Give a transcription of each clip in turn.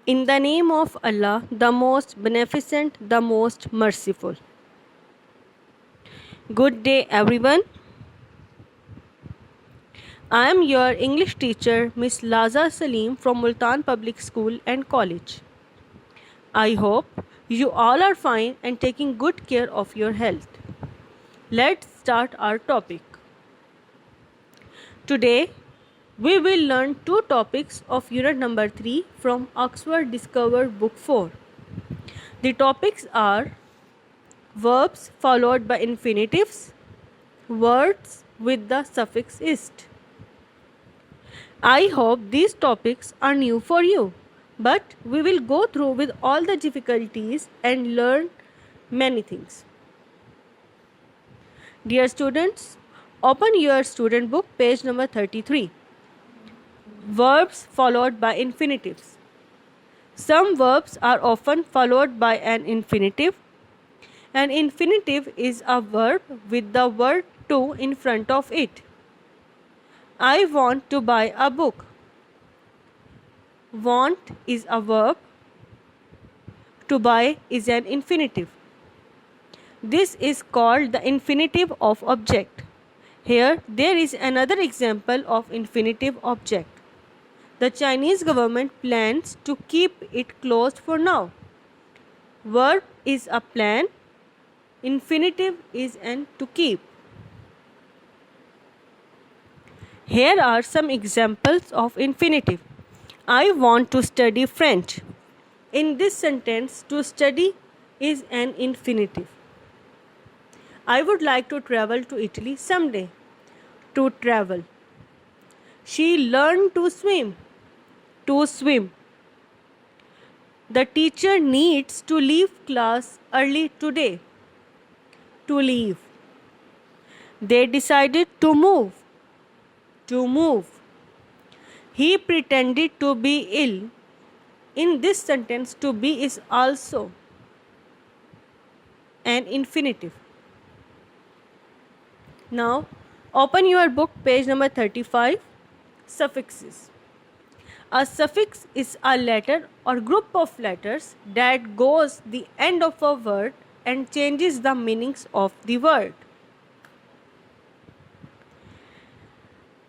In the name of Allah, the most beneficent, the most merciful. Good day, everyone. I am your English teacher, Miss Laza Salim from Multan Public School and College. I hope you all are fine and taking good care of your health. Let's start our topic. Today, we will learn two topics of unit number 3 from Oxford Discovered Book 4. The topics are verbs followed by infinitives, words with the suffix ist. I hope these topics are new for you, but we will go through with all the difficulties and learn many things. Dear students, open your student book, page number 33. Verbs followed by infinitives. Some verbs are often followed by an infinitive. An infinitive is a verb with the word to in front of it. I want to buy a book. Want is a verb. To buy is an infinitive. This is called the infinitive of object. Here there is another example of infinitive object. The Chinese government plans to keep it closed for now. Verb is a plan. Infinitive is an to keep. Here are some examples of infinitive. I want to study French. In this sentence, to study is an infinitive. I would like to travel to Italy someday. To travel. She learned to swim. To swim. The teacher needs to leave class early today. To leave. They decided to move. To move. He pretended to be ill. In this sentence, to be is also an infinitive. Now, open your book, page number 35. Suffixes. A suffix is a letter or group of letters that goes the end of a word and changes the meanings of the word.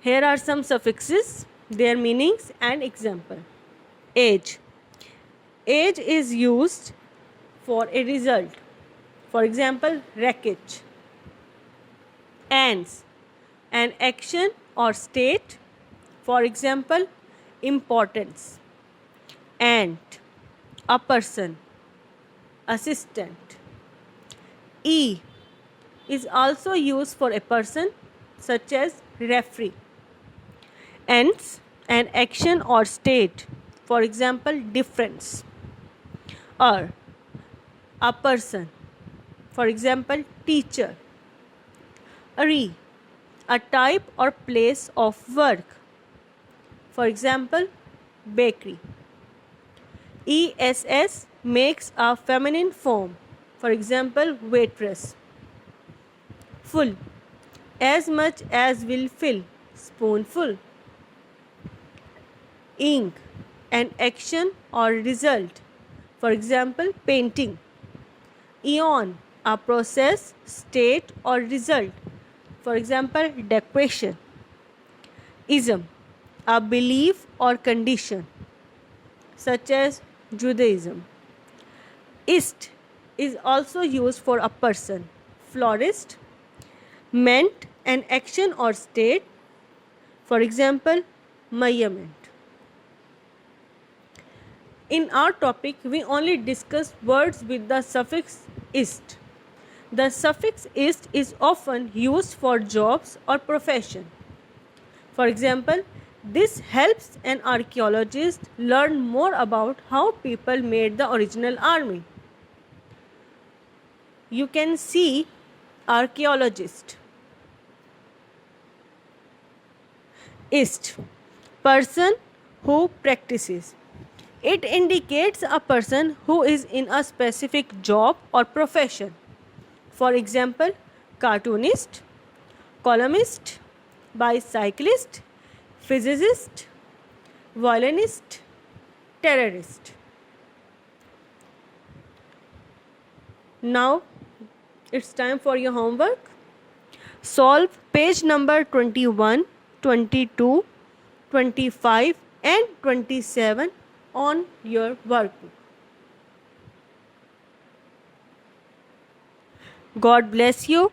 Here are some suffixes, their meanings and example. Age. Age is used for a result. For example, wreckage. Ans. An action or state. For example, importance. Ant. A person. Assistant. E is also used for a person such as referee. Ends, an action or state. For example, difference. A person. For example, teacher. A type or place of work. For example, bakery. ESS makes a feminine form. For example, waitress. Full. As much as will fill. Spoonful. Ink. An action or result. For example, painting. Eon. A process, state or result. For example, decoration. Ism. A belief or condition, such as Judaism. Ist is also used for a person. Florist. Meant, an action or state. For example, monument. In our topic, we only discuss words with the suffix ist. The suffix ist is often used for jobs or profession. For example, this helps an archaeologist learn more about how people made the original army. You can see archaeologist. Ist, person who practices. It indicates a person who is in a specific job or profession. For example, cartoonist, columnist, bicyclist, physicist, violinist, terrorist. Now it's time for your homework. Solve page number 21, 22, 25 and 27 on your workbook. God bless you.